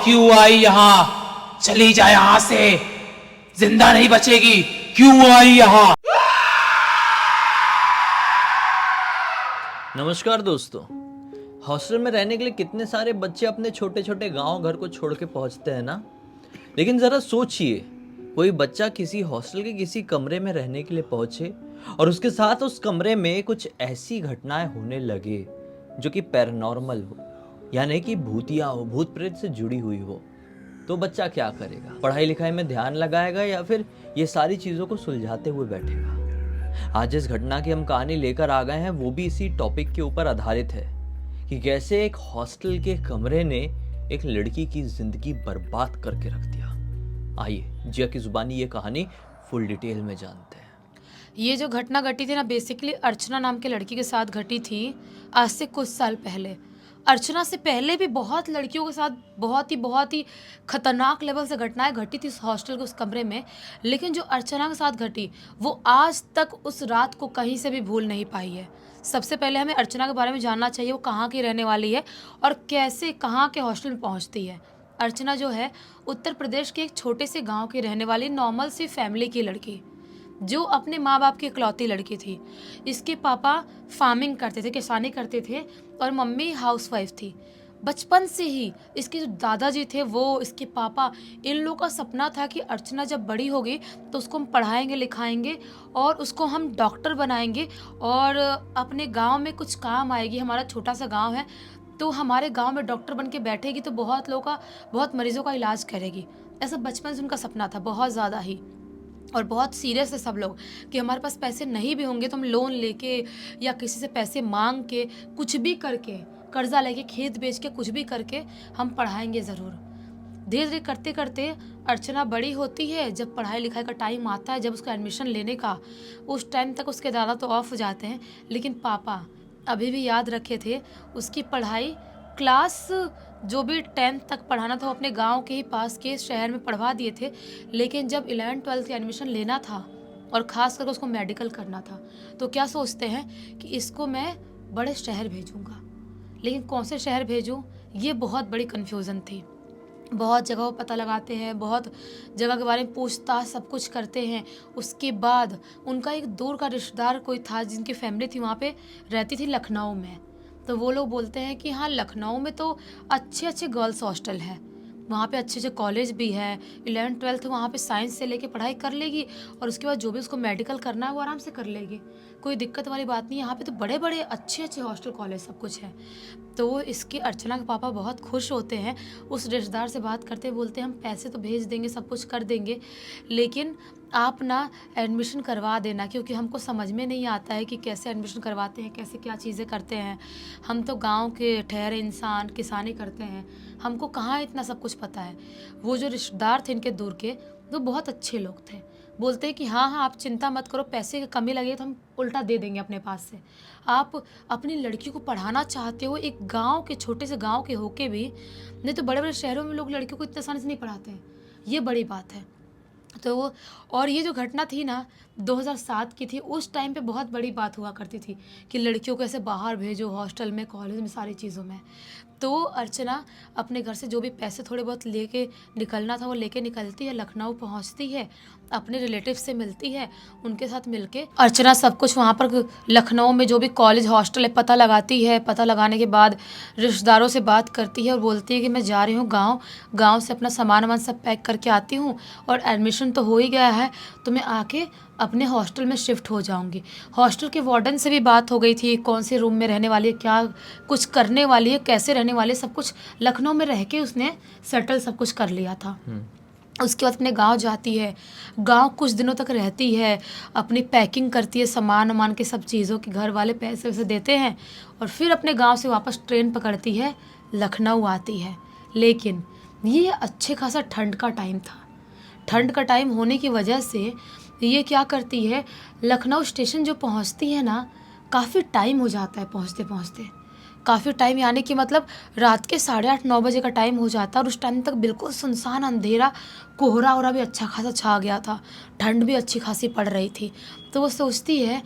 क्यों आई यहाँ? चली जाए यहाँ से, जिंदा नहीं बचेगी। क्यों आई यहाँ? नमस्कार दोस्तों। हॉस्टल में रहने के लिए कितने सारे बच्चे अपने छोटे छोटे गांव घर को छोड़ के पहुंचते हैं ना। लेकिन ज़रा सोचिए, कोई बच्चा किसी हॉस्टल के किसी कमरे में रहने के लिए पहुंचे और उसके साथ उस कमरे में कुछ ऐसी घटनाएं होने लगे जो कि पैरानॉर्मल हो, यानी कि भूतिया हो, भूत प्रेत से जुड़ी हुई हो, तो बच्चा क्या करेगा? पढ़ाई लिखाई में ध्यान लगाएगा या फिर ये सारी चीज़ों को सुलझाते हुए बैठेगा? आज जिस घटना की हम कहानी लेकर आ गए हैं वो भी इसी टॉपिक के ऊपर आधारित है कि कैसे एक हॉस्टल के कमरे ने एक लड़की की जिंदगी बर्बाद करके रख दिया। आइए जिया की जुबानी ये कहानी फुल डिटेल में जानते हैं। ये जो घटना घटी थी ना, बेसिकली अर्चना नाम के लड़की के साथ घटी थी आज से कुछ साल पहले। अर्चना से पहले भी बहुत लड़कियों के साथ बहुत ही खतरनाक लेवल से घटनाएं घटी थी उस हॉस्टल के उस कमरे में, लेकिन जो अर्चना के साथ घटी वो आज तक उस रात को कहीं से भी भूल नहीं पाई है। सबसे पहले हमें अर्चना के बारे में जानना चाहिए, वो कहाँ की रहने वाली है और कैसे कहाँ के हॉस्टल में पहुँचती है। अर्चना जो है उत्तर प्रदेश के एक छोटे से गाँव की रहने वाली नॉर्मल सी फैमिली की लड़की, जो अपने माँ बाप की इकलौती लड़की थी। इसके पापा फार्मिंग करते थे, किसानी करते थे, और मम्मी हाउसवाइफ थी। बचपन से ही इसके जो दादाजी थे वो, इसके पापा, इन लोगों का सपना था कि अर्चना जब बड़ी होगी तो उसको हम पढ़ाएंगे लिखाएंगे और उसको हम डॉक्टर बनाएंगे और अपने गांव में कुछ काम आएगी। हमारा छोटा सा गांव है तो हमारे गांव में डॉक्टर बन के बैठेगी तो बहुत लोगों का, बहुत मरीजों का इलाज करेगी। ऐसा बचपन से उनका सपना था, बहुत ज़्यादा ही। और बहुत सीरियस है सब लोग कि हमारे पास पैसे नहीं भी होंगे तो हम लोन लेके या किसी से पैसे मांग के, कुछ भी करके, कर्जा लेके, खेत बेच के, कुछ भी करके हम पढ़ाएंगे ज़रूर। धीरे धीरे करते करते अर्चना बड़ी होती है। जब पढ़ाई लिखाई का टाइम आता है, जब उसका एडमिशन लेने का, उस टाइम तक उसके दादा तो ऑफ हो जाते हैं, लेकिन पापा अभी भी याद रखे थे उसकी पढ़ाई। क्लास जो भी 10th तक पढ़ाना था वो अपने गांव के ही पास के शहर में पढ़वा दिए थे, लेकिन जब 11th 12th का एडमिशन लेना था और ख़ास करके उसको मेडिकल करना था तो क्या सोचते हैं कि इसको मैं बड़े शहर भेजूंगा, लेकिन कौन से शहर भेजूं, ये बहुत बड़ी कन्फ्यूज़न थी। बहुत जगहों पता लगाते हैं, बहुत जगह के बारे में पूछताछ सब कुछ करते हैं। उसके बाद उनका एक दूर का रिश्तेदार कोई था जिनकी फैमिली थी वहाँ पे रहती थी, लखनऊ में। तो वो लोग बोलते हैं कि हाँ, लखनऊ में तो अच्छे अच्छे गर्ल्स हॉस्टल हैं, वहाँ पे अच्छे अच्छे कॉलेज भी है। 11th 12th वहाँ पे साइंस से लेके पढ़ाई कर लेगी और उसके बाद जो भी उसको मेडिकल करना है वो आराम से कर लेगी, कोई दिक्कत वाली बात नहीं है। यहाँ पे तो बड़े बड़े अच्छे अच्छे हॉस्टल कॉलेज सब कुछ है। तो इसके अर्चना के पापा बहुत खुश होते हैं, उस रिश्तेदार से बात करते, बोलते हैं हम पैसे तो भेज देंगे, सब कुछ कर देंगे, लेकिन आप ना एडमिशन करवा देना, क्योंकि हमको समझ में नहीं आता है कि कैसे एडमिशन करवाते हैं, कैसे क्या चीज़ें करते हैं। हम तो गांव के ठहरे इंसान, किसानी करते हैं, हमको कहाँ इतना सब कुछ पता है। वो जो रिश्तेदार थे इनके दूर के, वो बहुत अच्छे लोग थे। बोलते हैं कि हाँ हाँ आप चिंता मत करो, पैसे की कमी लगे तो हम उल्टा दे देंगे अपने पास से। आप अपनी लड़की को पढ़ाना चाहते हो, एक गांव के, छोटे से गांव के होके भी, नहीं तो बड़े बड़े शहरों में लोग लड़कियों को इतने आसानी से नहीं पढ़ाते हैं, ये बड़ी बात है। तो और ये जो घटना थी ना 2007 की थी, उस टाइम पे बहुत बड़ी बात हुआ करती थी कि लड़कियों को ऐसे बाहर भेजो, हॉस्टल में, कॉलेज में, सारी चीज़ों में। तो अर्चना अपने घर से जो भी पैसे थोड़े बहुत लेके निकलना था वो लेके निकलती है, लखनऊ पहुंचती है, अपने रिलेटिव से मिलती है, उनके साथ मिलके अर्चना सब कुछ वहाँ पर लखनऊ में जो भी कॉलेज हॉस्टल है पता लगाती है। पता लगाने के बाद रिश्तेदारों से बात करती है और बोलती है कि मैं जा रही हूँ गाँव से अपना सामान वामान सब पैक करके आती हूँ और एडमिशन तो हो ही गया है तो मैं आके अपने हॉस्टल में शिफ्ट हो जाऊंगी। हॉस्टल के वार्डन से भी बात हो गई थी, कौन से रूम में रहने वाली है, क्या कुछ करने वाली है, कैसे रहने वाली है, सब कुछ लखनऊ में रह के उसने सेटल सब कुछ कर लिया था। उसके बाद अपने गांव जाती है, गांव कुछ दिनों तक रहती है, अपनी पैकिंग करती है सामान वामान के, सब चीज़ों की, घर वाले पैसे वैसे देते हैं और फिर अपने गांव से वापस ट्रेन पकड़ती है, लखनऊ आती है। लेकिन ये अच्छे खासा ठंड का टाइम था। ठंड का टाइम होने की वजह से ये क्या करती है, लखनऊ स्टेशन जो पहुंचती है ना, काफ़ी टाइम हो जाता है पहुंचते पहुंचते, काफ़ी टाइम, यानी कि मतलब रात के 8:30-9 बजे का टाइम हो जाता है और उस टाइम तक बिल्कुल सुनसान, अंधेरा, कोहरा वोहरा भी अच्छा खासा छा गया था, ठंड भी अच्छी खासी पड़ रही थी। तो वो सोचती है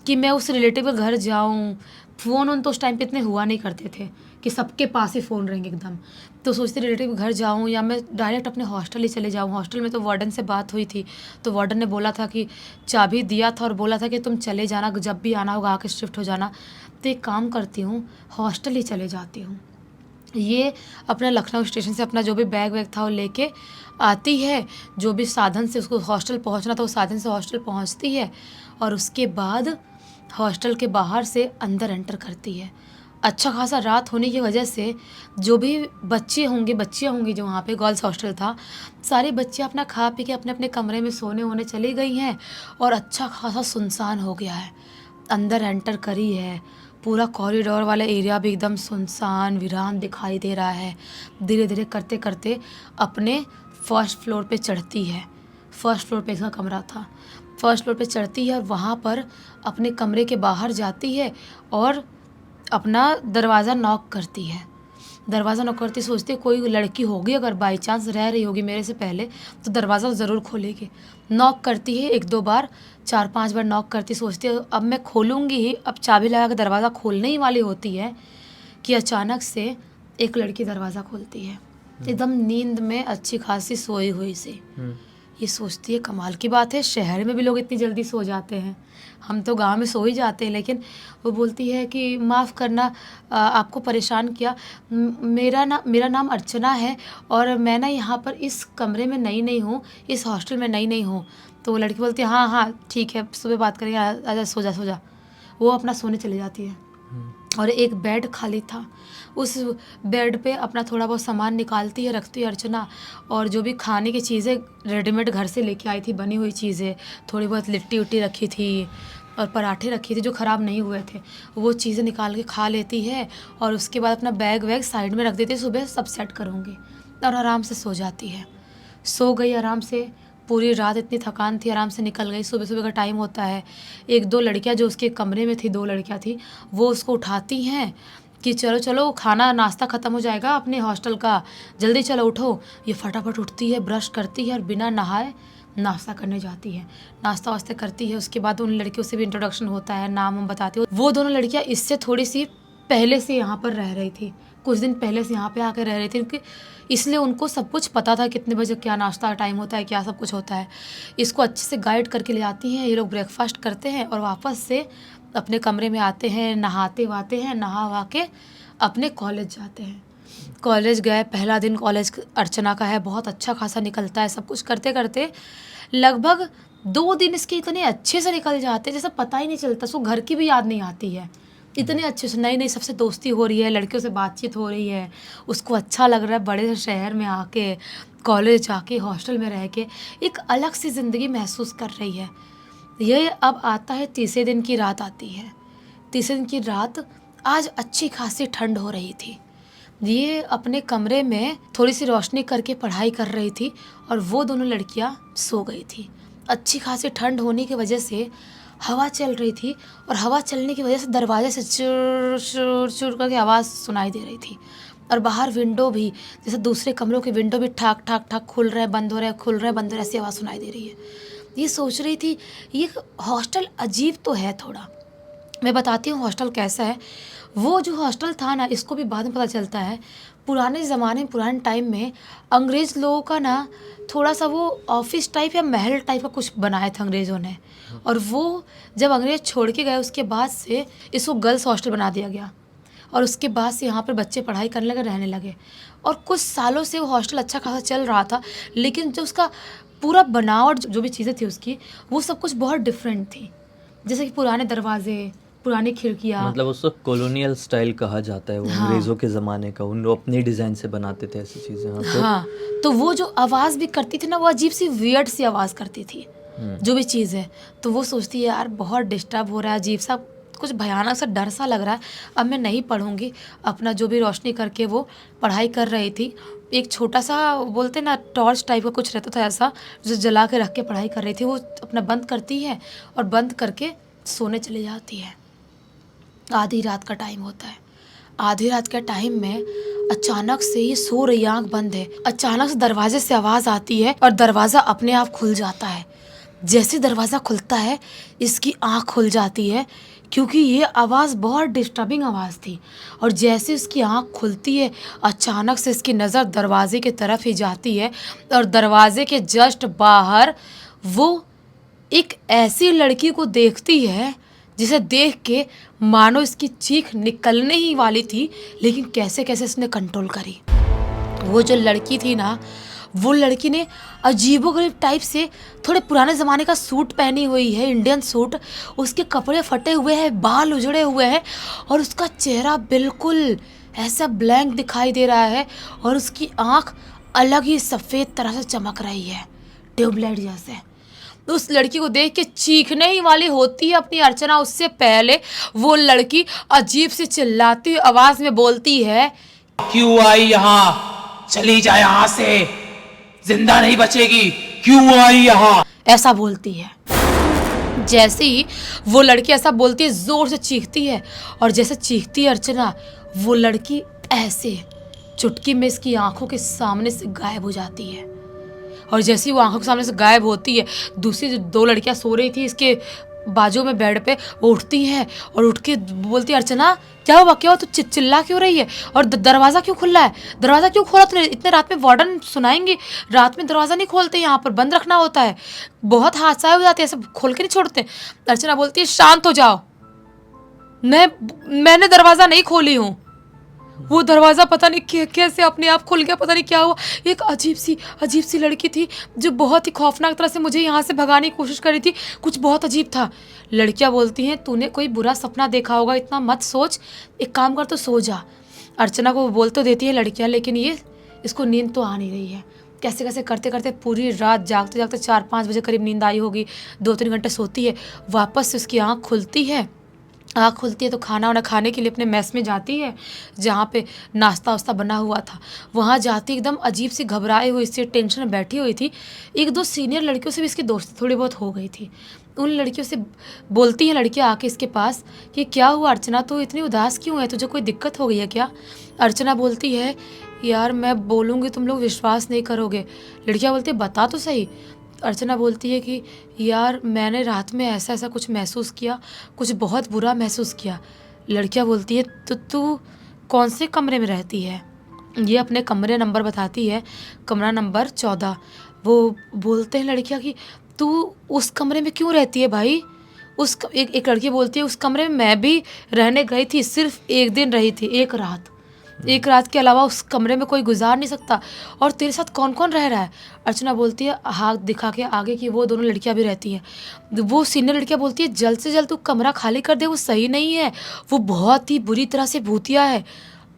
कि मैं उस रिलेटिव के घर जाऊं, फ़ोन उन तो उस टाइम पे इतने हुआ नहीं करते थे कि सबके पास ही फ़ोन रहेंगे एकदम। तो सोचती रिलेटिव के घर जाऊँ या मैं डायरेक्ट अपने हॉस्टल ही चले जाऊँ। हॉस्टल में तो वार्डन से बात हुई थी, तो वार्डन ने बोला था कि चाबी दिया था और बोला था कि तुम चले जाना, जब भी आना होगा आके शिफ्ट हो जाना। तो एक काम करती हूँ, हॉस्टल ही चले जाती हूँ। ये अपना लखनऊ स्टेशन से अपना जो भी बैग वैग था वो लेके आती है, जो भी साधन से उसको हॉस्टल पहुंचना था वो साधन से हॉस्टल पहुंचती है, और उसके बाद हॉस्टल के बाहर से अंदर एंटर करती है। अच्छा खासा रात होने की वजह से जो भी बच्चे होंगे, बच्चियाँ होंगी, जो वहाँ पे गर्ल्स हॉस्टल था, सारे बच्चे अपना खा पी के अपने अपने कमरे में सोने वोने चली गई हैं और अच्छा खासा सुनसान हो गया है। अंदर एंटर करी है, पूरा कॉरिडोर वाला एरिया भी एकदम सुनसान वीरान दिखाई दे रहा है। धीरे धीरे करते करते अपने फर्स्ट फ्लोर पे चढ़ती है। फर्स्ट फ्लोर पे इसका कमरा था। फर्स्ट फ्लोर पे चढ़ती है और वहाँ पर अपने कमरे के बाहर जाती है और अपना दरवाज़ा नॉक करती है। दरवाज़ा नॉक करती सोचती है कोई लड़की होगी, अगर बाई चांस रह रही होगी मेरे से पहले तो दरवाज़ा ज़रूर खोलेगी। नॉक करती है 1-2 बार, 4-5 बार नॉक करती, सोचती है अब मैं खोलूँगी ही, अब चाबी लगा के दरवाज़ा खोलने ही वाली होती है कि अचानक से एक लड़की दरवाज़ा खोलती है, एकदम नींद में अच्छी खासी सोई हुई सी। ये सोचती है कमाल की बात है, शहर में भी लोग इतनी जल्दी सो जाते हैं, हम तो गांव में सो ही जाते हैं। लेकिन वो बोलती है कि माफ़ करना, आपको परेशान किया, मेरा नाम अर्चना है और मैं ना यहाँ पर इस कमरे में नई हूँ, इस हॉस्टल में नई हूँ। तो वो लड़की बोलती है हाँ हाँ ठीक है, सुबह बात करेंगे, आजा सो जा। वो अपना सोने चली जाती है और एक बेड खाली था, उस बेड पे अपना थोड़ा बहुत सामान निकालती है, रखती है अर्चना, और जो भी खाने की चीज़ें रेडीमेड घर से लेके आई थी, बनी हुई चीज़ें, थोड़ी बहुत लिट्टी उट्टी रखी थी और पराठे रखी थी जो ख़राब नहीं हुए थे, वो चीज़ें निकाल के खा लेती है और उसके बाद अपना बैग वैग साइड में रख देती है, सुबह सब सेट करूँगी, और आराम से सो जाती है। सो गई आराम से, पूरी रात इतनी थकान थी, आराम से निकल गई। सुबह सुबह का टाइम होता है, 1-2 लड़कियां जो उसके कमरे में थी, 2 लड़कियां थी, वो उसको उठाती हैं कि चलो चलो खाना नाश्ता ख़त्म हो जाएगा अपने हॉस्टल का, जल्दी चलो उठो। ये फटाफट उठती है, ब्रश करती है और बिना नहाए नाश्ता करने जाती है। नाश्ता वास्ते करती है, उसके बाद उन लड़कियों से भी इंट्रोडक्शन होता है, नाम हम बताती है। वो दोनों लड़कियाँ इससे थोड़ी सी पहले से यहाँ पर रह रही थी, कुछ दिन पहले से यहाँ पे आकर रह रही थी, क्योंकि इसलिए उनको सब कुछ पता था कितने बजे क्या नाश्ता टाइम होता है, क्या सब कुछ होता है। इसको अच्छे से गाइड करके ले आती हैं। ये लोग ब्रेकफास्ट करते हैं और वापस से अपने कमरे में आते हैं, नहाते वाते हैं, नहा वा के अपने कॉलेज जाते हैं। कॉलेज गए, पहला दिन कॉलेज अर्चना का है, बहुत अच्छा खासा निकलता है। सब कुछ करते करते लगभग 2 दिन इसके इतने अच्छे से निकल जाते हैं जैसे पता ही नहीं चलता, उसको घर की भी याद नहीं आती है। इतने अच्छे से नई सबसे दोस्ती हो रही है, लड़कियों से बातचीत हो रही है, उसको अच्छा लग रहा है बड़े शहर में आके, कॉलेज जाके, हॉस्टल में रह के एक अलग सी ज़िंदगी महसूस कर रही है। ये अब आता है तीसरे दिन की रात आती है। तीसरे दिन की रात आज अच्छी खासी ठंड हो रही थी। ये अपने कमरे में थोड़ी सी रोशनी करके पढ़ाई कर रही थी और वो दोनों लड़कियां सो गई थी। अच्छी खासी ठंड होने की वजह से हवा चल रही थी और हवा चलने की वजह से दरवाजे से चुर चुर चुर करके आवाज़ सुनाई दे रही थी, और बाहर विंडो भी, जैसे दूसरे कमरों के विंडो भी ठाक ठाक ठाक खुल रहे बंद हो रहे, खुल रहे बंद हो रहे, ऐसी आवाज़ सुनाई दे रही है। ये सोच रही थी ये हॉस्टल अजीब तो है थोड़ा। मैं बताती हूँ हॉस्टल कैसा है। वो जो हॉस्टल था ना, इसको भी बाद में पता चलता है, पुराने ज़माने में, पुराने टाइम में अंग्रेज़ लोगों का ना थोड़ा सा वो ऑफिस टाइप या महल टाइप का कुछ बनाया था अंग्रेज़ों ने, और वो जब अंग्रेज़ छोड़ के गए उसके बाद से इसको गर्ल्स हॉस्टल बना दिया गया, और उसके बाद से यहाँ पर बच्चे पढ़ाई करने लगे, रहने लगे, और कुछ सालों से वो हॉस्टल अच्छा खासा चल रहा था। लेकिन जो उसका पूरा बनावट, जो भी चीज़ें थी उसकी, वो सब कुछ बहुत डिफरेंट थी, जैसे कि पुराने दरवाजे, पुरानी खिड़कियाँ। मतलब उसको कॉलोनियल स्टाइल कहा जाता है, वो हाँ। अंग्रेज़ों के ज़माने का, उन लोग अपने डिज़ाइन से बनाते थे ऐसी चीज़ें। हाँ, तो वो जो आवाज़ भी करती थी ना, वो अजीब सी वियर्ड सी आवाज़ करती थी, जो भी चीज़ है। तो वो सोचती है यार बहुत डिस्टर्ब हो रहा है, अजीब सा कुछ भयानक सा डर सा लग रहा है, अब मैं नहीं पढ़ूंगी। अपना जो भी रोशनी करके वो पढ़ाई कर रही थी, एक छोटा सा बोलते ना टॉर्च टाइप का कुछ रहता था ऐसा, जो जला के रख के पढ़ाई कर रही थी, वो अपना बंद करती है और बंद करके सोने चली जाती है। आधी रात का टाइम होता है। आधी रात के टाइम में अचानक से ये सो रही, आँख बंद है, अचानक से दरवाजे से आवाज़ आती है और दरवाज़ा अपने आप खुल जाता है। जैसे दरवाज़ा खुलता है इसकी आँख खुल जाती है क्योंकि ये आवाज़ बहुत डिस्टर्बिंग आवाज़ थी। और जैसे उसकी आँख खुलती है, अचानक से इसकी नज़र दरवाजे की तरफ ही जाती है और दरवाजे के जस्ट बाहर वो एक ऐसी लड़की को देखती है जिसे देख के मानो इसकी चीख निकलने ही वाली थी, लेकिन कैसे कैसे इसने कंट्रोल करी। वो जो लड़की थी ना, वो लड़की ने अजीबोगरीब टाइप से थोड़े पुराने ज़माने का सूट पहनी हुई है, इंडियन सूट। उसके कपड़े फटे हुए हैं, बाल उजड़े हुए हैं और उसका चेहरा बिल्कुल ऐसा ब्लैंक दिखाई दे रहा है और उसकी आँख अलग ही सफ़ेद तरह से चमक रही है, ट्यूबलाइट जैसे। तो उस लड़की को देख के चीखने ही वाली होती है अपनी अर्चना। उससे पहले वो लड़की अजीब से चिल्लाती हुई आवाज़ में बोलती है, क्यों आई यहाँ? चली जा यहाँ से, जिंदा नहीं बचेगी। क्यों आई यहाँ? ऐसा बोलती है। जैसे ही वो लड़की ऐसा बोलती है, जोर से चीखती है और जैसे चीखती है अर्चना, वो लड़की ऐसे चुटकी में इसकी आंखों के सामने से गायब हो जाती है। और जैसे ही वो आंखों के सामने से गायब होती है, दूसरी जो 2 लड़कियां सो रही थी इसके बाजू में बेड पे, वो उठती हैं और उठ के बोलती है, अर्चना क्या हुआ, क्या हुआ, तू चिल्ला क्यों रही है और दरवाज़ा क्यों खुला है? दरवाज़ा क्यों खोला तूने? इतने रात में वार्डन सुनाएंगे, रात में दरवाज़ा नहीं खोलते, यहाँ पर बंद रखना होता है, बहुत हादसा हो जाते हैं, सब खोल के नहीं छोड़ते। अर्चना बोलती है, शांत हो जाओ, मैंने दरवाज़ा नहीं खोली हूँ। वो दरवाज़ा पता नहीं कैसे अपने आप खुल गया, पता नहीं क्या हुआ। एक अजीब सी लड़की थी जो बहुत ही खौफनाक तरह से मुझे यहाँ से भगाने की कोशिश कर रही थी। कुछ बहुत अजीब था। लड़कियाँ बोलती हैं, तूने कोई बुरा सपना देखा होगा, इतना मत सोच, एक काम कर तो सो जा। अर्चना को बोल तो देती है लड़कियाँ, लेकिन इसको नींद तो आ नहीं रही है। कैसे कैसे करते करते पूरी रात जागते जागते 4-5 बजे करीब नींद आई होगी। 2-3 घंटे सोती है, वापस से उसकी आँख खुलती है तो खाना वाना खाने के लिए अपने मेस में जाती है, जहाँ पे नाश्ता वास्ता बना हुआ था। वहाँ जाती एकदम अजीब सी घबराई हुई सी टेंशन में बैठी हुई थी। 1-2 सीनियर लड़कियों से भी इसकी दोस्ती थोड़ी बहुत हो गई थी। उन लड़कियों से बोलती हैं लड़कियाँ आके इसके पास कि क्या हुआ अर्चना, तो इतनी उदास क्यों है, तुझे कोई दिक्कत हो गई है क्या? अर्चना बोलती है, यार मैं बोलूँगी तुम लोग विश्वास नहीं करोगे। लड़कियाँ बोलती है, बता तो सही। अर्चना बोलती है कि यार मैंने रात में ऐसा ऐसा कुछ महसूस किया, कुछ बहुत बुरा महसूस किया। लड़कियां बोलती है, तो तू कौन से कमरे में रहती है? ये अपने कमरे नंबर बताती है, कमरा नंबर 14। वो बोलते हैं लड़कियां कि तू उस कमरे में क्यों रहती है भाई? एक लड़की बोलती है, उस कमरे में मैं भी रहने गई थी, सिर्फ 1 दिन रही थी, 1 रात। 1 रात के अलावा उस कमरे में कोई गुजार नहीं सकता। और तेरे साथ कौन कौन रह रहा है? अर्चना बोलती है हाथ दिखा के आगे कि वो दोनों लड़कियां भी रहती हैं। वो सीनियर लड़कियां बोलती है, जल्द से जल्द तू कमरा खाली कर दे, वो सही नहीं है, वो बहुत ही बुरी तरह से भूतिया है।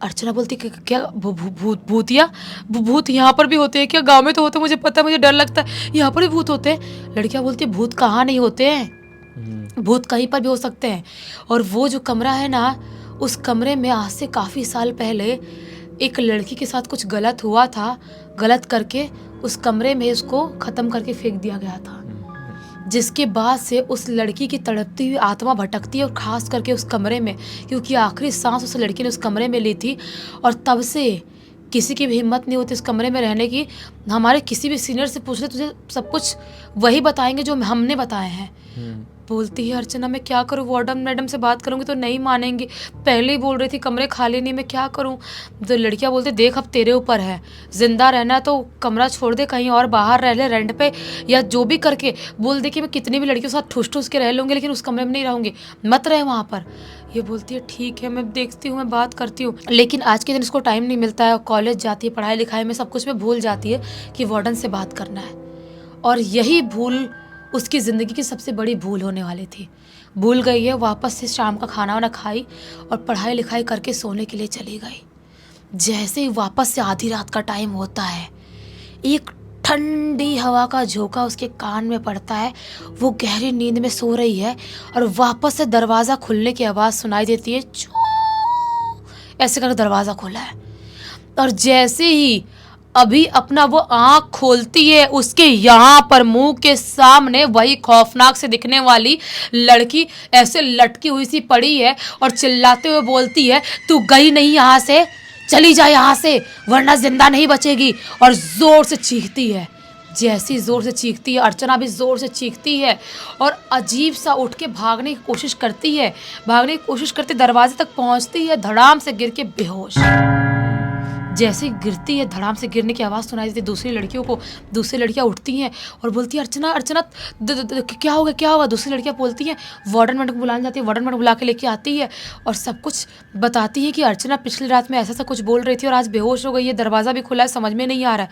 अर्चना बोलती है, क्या भूतिया? भूत यहाँ पर भी होते हैं क्या? गाँव में तो होते, मुझे पता है, मुझे डर लगता है, यहाँ पर भी भूत होते हैं? लड़कियाँ बोलती है, भूत कहाँ नहीं होते हैं, भूत कहीं पर भी हो सकते हैं। और वो जो कमरा है ना, उस कमरे में आज से काफ़ी साल पहले एक लड़की के साथ कुछ गलत हुआ था। गलत करके उस कमरे में उसको ख़त्म करके फेंक दिया गया था, जिसके बाद से उस लड़की की तड़पती हुई आत्मा भटकती है, और ख़ास करके उस कमरे में, क्योंकि आखिरी सांस उस लड़की ने उस कमरे में ली थी। और तब से किसी की भी हिम्मत नहीं होती इस कमरे में रहने की। हमारे किसी भी सीनियर से पूछ ले, तुझे सब कुछ वही बताएंगे जो हमने बताए हैं। बोलती है अर्चना, मैं क्या करूँ, वार्डन मैडम से बात करूँगी तो नहीं मानेंगी, पहले ही बोल रही थी कमरे खाली नहीं, मैं क्या करूँ? तो लड़कियाँ बोलती, देख अब तेरे ऊपर है, जिंदा रहना है तो कमरा छोड़ दे, कहीं और बाहर रह ले रेंट पे, या जो भी करके बोल दे कि मैं कितनी भी लड़कियों के साथ ठूस ठूस के रह लूँगी, लेकिन उस कमरे में नहीं रहूँगी, मत रहे वहाँ पर। ये बोलती है ठीक है, मैं देखती हूँ, मैं बात करती हूँ। लेकिन आज के दिन इसको टाइम नहीं मिलता है, कॉलेज जाती है, पढ़ाई लिखाई में सब कुछ में भूल जाती है कि वार्डन से बात करना है। और यही भूल उसकी ज़िंदगी की सबसे बड़ी भूल होने वाली थी। भूल गई है, वापस से शाम का खाना वाना खाई और पढ़ाई लिखाई करके सोने के लिए चली गई। जैसे ही वापस से आधी रात का टाइम होता है, एक ठंडी हवा का झोंका उसके कान में पड़ता है। वो गहरी नींद में सो रही है और वापस से दरवाज़ा खुलने की आवाज़ सुनाई देती है, चू ऐसे करके दरवाज़ा खुला है। और जैसे ही अभी अपना वो आँख खोलती है, उसके यहाँ पर मुंह के सामने वही खौफनाक से दिखने वाली लड़की ऐसे लटकी हुई सी पड़ी है और चिल्लाते हुए बोलती है, तू गई नहीं यहाँ से, चली जा यहाँ से, वरना जिंदा नहीं बचेगी। और जोर से चीखती है। जैसी ज़ोर से चीखती है, अर्चना भी ज़ोर से चीखती है और अजीब सा उठ के भागने की कोशिश करती है। भागने की कोशिश करते दरवाजे तक पहुंचती है, धड़ाम से गिर के बेहोश। जैसे ही गिरती है, धड़ाम से गिरने की आवाज़ सुनाई देती है दूसरी लड़कियों को। दूसरी लड़कियां उठती हैं और बोलती है अर्चना अर्चना क्या होगा क्या होगा। दूसरी लड़कियां बोलती हैं, वार्डन मैडम को बुलाने जाती है, वार्डन मैडम बुला के लेके आती है और सब कुछ बताती है कि अर्चना पिछली रात में ऐसा कुछ बोल रही थी और आज बेहोश हो गई है, दरवाज़ा भी खुला है, समझ में नहीं आ रहा है।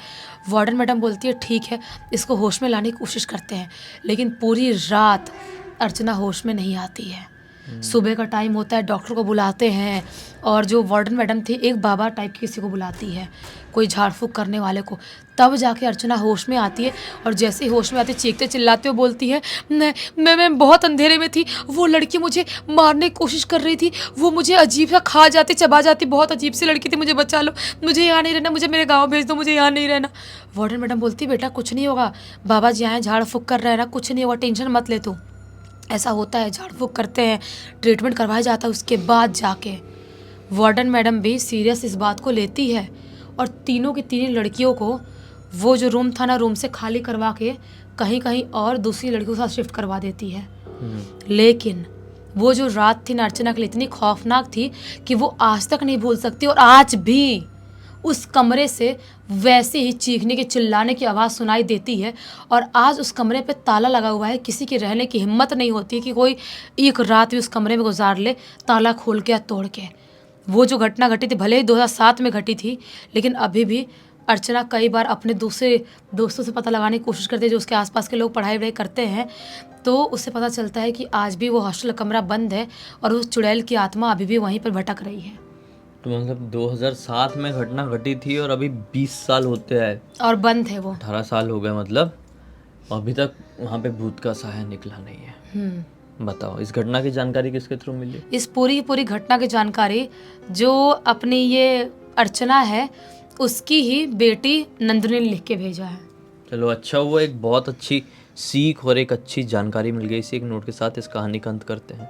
वार्डन मैडम बोलती है ठीक है, इसको होश में लाने की कोशिश करते हैं। लेकिन पूरी रात अर्चना होश में नहीं आती है। सुबह का टाइम होता है, डॉक्टर को बुलाते हैं और जो वार्डन मैडम थी एक बाबा टाइप की किसी को बुलाती है, कोई झाड़ फूँक करने वाले को। तब जाके अर्चना होश में आती है और जैसे ही होश में आती है चीखते चिल्लाते हुए बोलती है मैं बहुत अंधेरे में थी, वो लड़की मुझे मारने की कोशिश कर रही थी, वो मुझे अजीब सा खा जाती चबा जाती, बहुत अजीब सी लड़की थी, मुझे बचा लो, मुझे यहाँ नहीं रहना, मुझे मेरे गाँव भेज दो, मुझे यहाँ नहीं रहना। वार्डन मैडम बोलती बेटा कुछ नहीं होगा, बाबा जी आए झाड़ फूँक कर रहे हैं ना, कुछ नहीं होगा, टेंशन मत ले तू। ऐसा होता है, झाड़ फूँक करते हैं, ट्रीटमेंट करवाया जाता है, उसके बाद जाके वार्डन मैडम भी सीरियस इस बात को लेती है और तीनों की तीनों लड़कियों को वो जो रूम था ना, रूम से खाली करवा के कहीं कहीं और दूसरी लड़कियों के साथ शिफ्ट करवा देती है। लेकिन वो जो रात थी ना अर्चना के लिए इतनी खौफनाक थी कि वो आज तक नहीं भूल सकती और आज भी उस कमरे से वैसे ही चीखने के चिल्लाने की आवाज़ सुनाई देती है। और आज उस कमरे पे ताला लगा हुआ है, किसी की रहने की हिम्मत नहीं होती कि कोई एक रात भी उस कमरे में गुजार ले ताला खोल के या तोड़ के। वो जो घटना घटी थी भले ही 2007 में घटी थी, लेकिन अभी भी अर्चना कई बार अपने दूसरे दोस्तों से पता लगाने की कोशिश करती है, जो उसके आसपास के लोग पढ़ाई वढ़ाई करते हैं, तो उससे पता चलता है कि आज भी वो हॉस्टल कमरा बंद है और उस चुड़ैल की आत्मा अभी भी वहीं पर भटक रही है। तो मतलब 2007 में घटना घटी थी और अभी 20 साल होते हैं और बंद है वो। 18 साल हो गए मतलब, अभी तक वहाँ पे भूत का साया निकला नहीं है। बताओ इस घटना की जानकारी किसके थ्रू मिली? इस पूरी घटना की जानकारी जो अपनी ये अर्चना है उसकी ही बेटी नंदिनी ने लिख के भेजा है। चलो अच्छा हुआ, एक बहुत अच्छी सीख और एक अच्छी जानकारी मिल गई। इसी एक नोट के साथ इस कहानी का अंत करते हैं।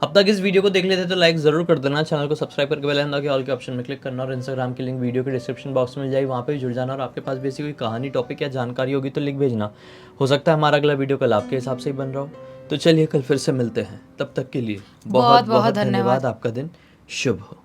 अब तक इस वीडियो को देख लेते तो लाइक ज़रूर कर देना, चैनल को सब्सक्राइब करके बेल आइकन के ऑल के ऑप्शन में क्लिक करना और इंस्टाग्राम की लिंक वीडियो के डिस्क्रिप्शन बॉक्स में मिल जाएगी, वहाँ पे भी जुड़ जाना। और आपके पास भी ऐसी कोई कहानी, टॉपिक या जानकारी होगी तो लिख भेजना। हो सकता है हमारा अगला वीडियो कल आपके हिसाब से ही बन रहा हो। तो चलिए कल फिर से मिलते हैं, तब तक के लिए बहुत बहुत धन्यवाद। आपका दिन शुभ हो।